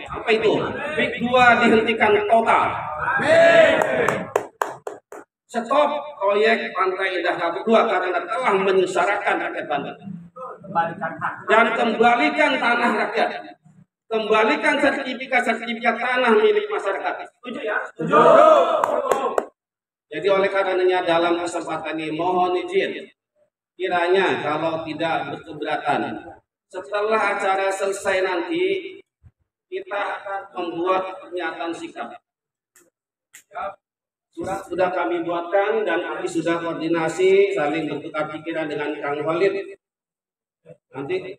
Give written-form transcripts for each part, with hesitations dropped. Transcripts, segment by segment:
Apa itu? PIK 2 dihentikan total. Stop proyek Pantai Indah Kapuk 2 karena telah menyengsarakan rakyat Banten. Dan kembalikan tanah rakyat. Kembalikan sertifikat tanah milik masyarakat. Setuju ya? Setuju. Jadi oleh karenanya dalam kesempatan ini mohon izin, kiranya kalau tidak berkeberatan, setelah acara selesai nanti kita akan membuat pernyataan sikap. Surat sudah kami buatkan dan kami sudah koordinasi saling bertukar pikiran dengan Kang Walid. Nanti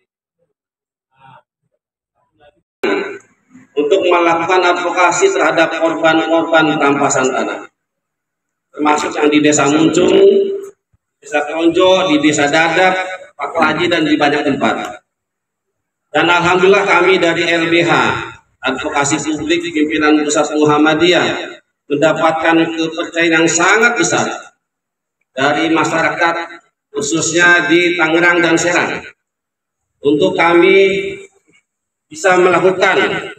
untuk melakukan advokasi terhadap korban-korban perampasan tanah, termasuk yang di Desa Muncung, Desa Kronjo, di Desa Dadap, Pak Kelaji, dan di banyak tempat. Dan alhamdulillah kami dari LBH Advokasi Publik pimpinan Pusat Muhammadiyah mendapatkan kepercayaan yang sangat besar dari masyarakat khususnya di Tangerang dan Serang untuk kami bisa melakukan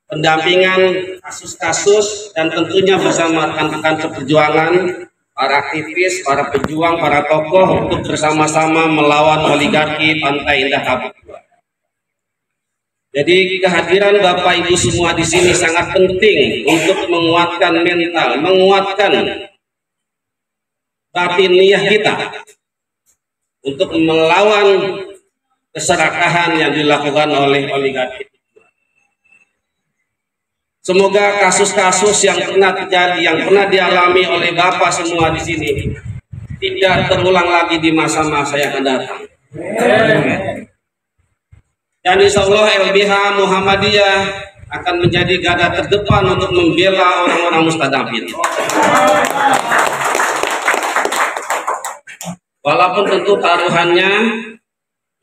pendampingan kasus-kasus dan tentunya bersama rekan-rekan seperjuangan, para aktivis, para pejuang, para tokoh untuk bersama-sama melawan oligarki Pantai Indah Kapuk 2. Jadi kehadiran Bapak Ibu semua di sini sangat penting untuk menguatkan mental, menguatkan batiniah kita untuk melawan keserakahan yang dilakukan oleh oligarki. Semoga kasus-kasus yang pernah terjadi, yang pernah dialami oleh Bapak semua di sini tidak terulang lagi di masa-masa yang akan datang. Dan insya Allah LBH Muhammadiyah akan menjadi garda terdepan untuk membela orang-orang mustadafin. Walaupun tentu taruhannya,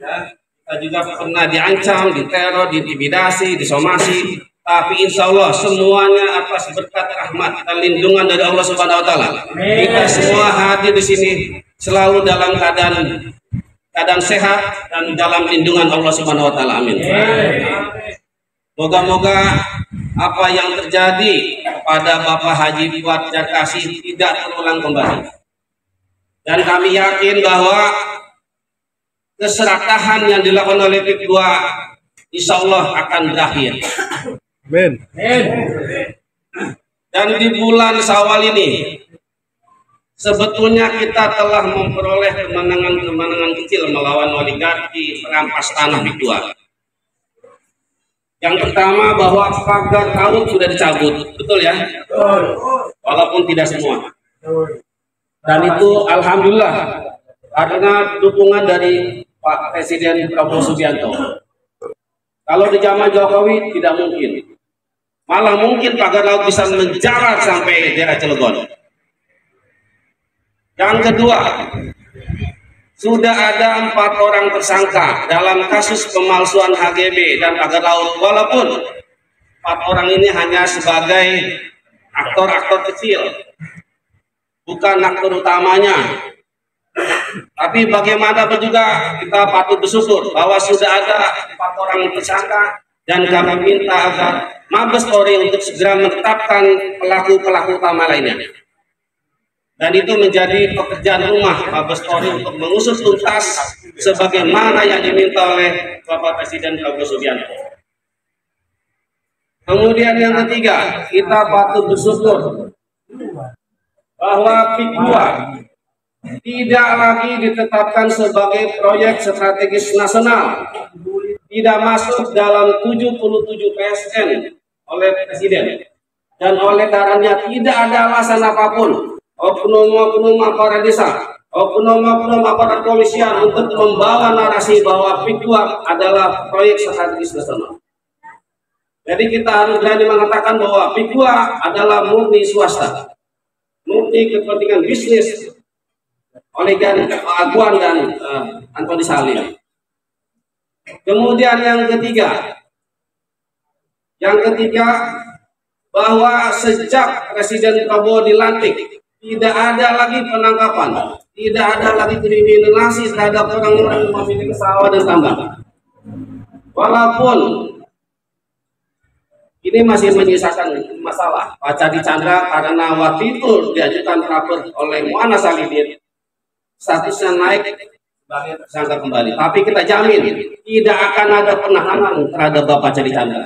ya, kita juga pernah diancam, diteror, diintimidasi, disomasi, tapi insya Allah semuanya atas berkat rahmat dan lindungan dari Allah Subhanahu Wa Taala. Kita semua hadir di sini selalu dalam keadaan sehat dan dalam lindungan Allah Subhanahu Wa Taala. Amin. Moga-moga apa yang terjadi pada Bapak Haji Fuad Jarkasi tidak terulang kembali. Dan kami yakin bahwa keserakahan yang dilakukan oleh PIK 2 insya Allah akan berakhir. Amin. Dan di bulan Syawal ini sebetulnya kita telah memperoleh kemenangan kecil melawan oligarki perampas tanah PIK 2. Yang pertama bahwa pagar laut sudah dicabut, betul ya? Walaupun tidak semua. Dan itu alhamdulillah karena dukungan dari Pak Presiden Prabowo Subianto. Kalau di zaman Jokowi tidak mungkin. Malah mungkin pagar laut bisa menjalar sampai daerah Cilegon. Yang kedua, sudah ada 4 orang tersangka dalam kasus pemalsuan HGB dan pagar laut. Walaupun 4 orang ini hanya sebagai aktor-aktor kecil, bukan aktor utamanya. Tapi bagaimanapun juga kita patut bersyukur bahwa sudah ada 4 orang tersangka dan kami minta agar Mabes Polri untuk segera menetapkan pelaku-pelaku utama lainnya. Dan itu menjadi pekerjaan rumah Mabes Polri untuk mengusut tuntas sebagaimana yang diminta oleh Bapak Presiden Prabowo Subianto. Kemudian yang ketiga, kita patut bersyukur bahwa PIK 2 tidak lagi ditetapkan sebagai proyek strategis nasional, tidak masuk dalam 77 PSN oleh Presiden, dan oleh karenanya tidak ada alasan apapun oknum-oknum aparat desa, oknum-oknum aparat polisian untuk membawa narasi bahwa PIK 2 adalah proyek strategis nasional. Jadi kita harus berani mengatakan bahwa PIK 2 adalah murni swasta, murni kepentingan bisnis oleh Pak Aguan dan Antoni Salim. Kemudian yang ketiga bahwa sejak Presiden Prabowo dilantik tidak ada lagi penangkapan, tidak ada lagi kriminalisasi terhadap orang-orang yang memiliki sawah dan tambang. Walaupun Ini masih menyisakan masalah Pak Cadi Chandra karena waktu itu diajukan rapor oleh Mu'annas Salihin, statusnya naik sebagai tersangka kembali. Tapi kita jamin tidak akan ada penahanan terhadap Bapak Cadi Chandra.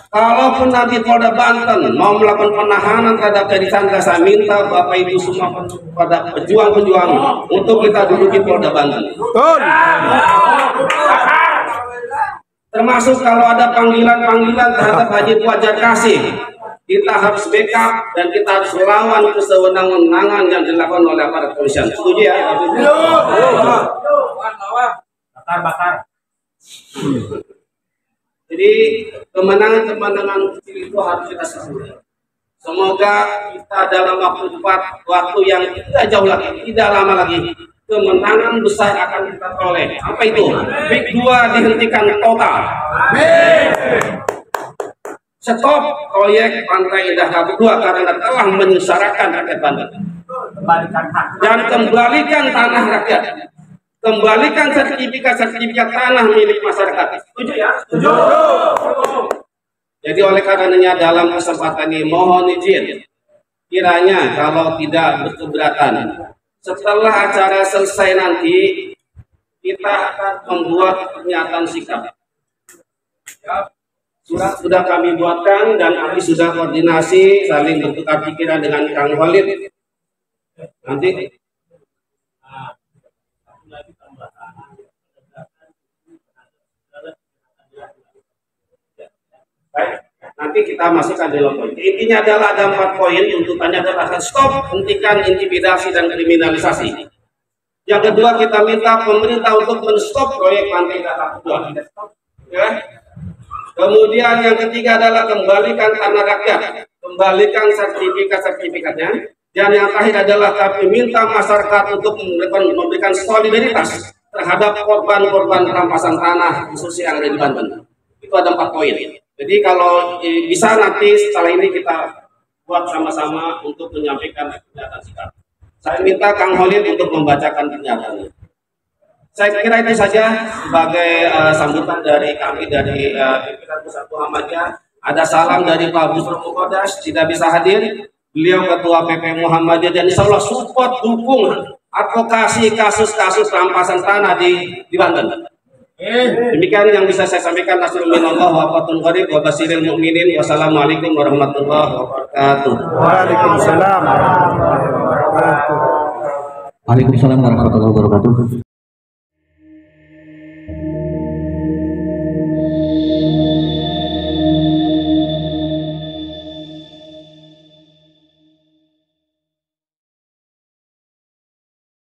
Kalaupun nanti Polda Banten mau melakukan penahanan terhadap Cadi Chandra, saya minta Bapak Ibu semua pada pejuang-pejuang untuk kita duduki Polda Banten. Termasuk kalau ada panggilan-panggilan terhadap Haji Fajar Kasih, kita harus backup dan kita harus melawan kesewenang-wenangan yang dilakukan oleh aparat kepolisian. Setuju ya? Bakar. Jadi kemenangan-kemenangan kecil itu harus kita syukuri. Semoga kita dalam waktu cepat, waktu yang tidak jauh lagi, tidak lama lagi, kemenangan besar akan kita peroleh. Apa itu? Big 2 dihentikan total. Stop proyek Pantai Indah Kapuk 2 karena telah menyengsarakan rakyat Banten. Dan kembalikan tanah rakyat. Kembalikan sertifikat tanah milik masyarakat. Setuju ya? Setuju. Jadi oleh karenanya dalam kesempatan ini mohon izin, kiranya kalau tidak berkeberatan, setelah acara selesai nanti kita akan membuat pernyataan sikap. Surat sudah kami buatkan dan kami sudah koordinasi saling bertukar pikiran dengan Kang Khalid. Nanti nanti kita masukkan dalam poin. Intinya adalah ada 4 poin. Tuntutannya adalah stop, hentikan intimidasi dan kriminalisasi. Yang kedua, kita minta pemerintah untuk men-stop proyek Pantai Indah Kapuk 2. Ya. Kemudian yang ketiga adalah kembalikan tanah rakyat, kembalikan sertifikatnya. Dan yang terakhir adalah kami minta masyarakat untuk memberikan solidaritas terhadap korban-korban perampasan tanah khusus yang ada di Banten. Itu ada 4 poin. Jadi kalau bisa nanti setelah ini kita buat sama-sama untuk menyampaikan pernyataan sikap. Saya minta Kang Khalid untuk membacakan pernyataannya. Saya kira itu saja sebagai sambutan dari kami dari pimpinan Pusat Muhammadiyah. Ada salam dari Pak Busro Mukodas, tidak bisa hadir. Beliau Ketua PP Muhammadiyah dan insya Allah support dukung advokasi kasus-kasus rampasan tanah di Banten. Demikian yang bisa saya sampaikan. Nasrullah wa fatul gharib wa basiril mu'minin. Wassalamualaikum warahmatullahi wabarakatuh. Waalaikumsalam warahmatullahi wabarakatuh.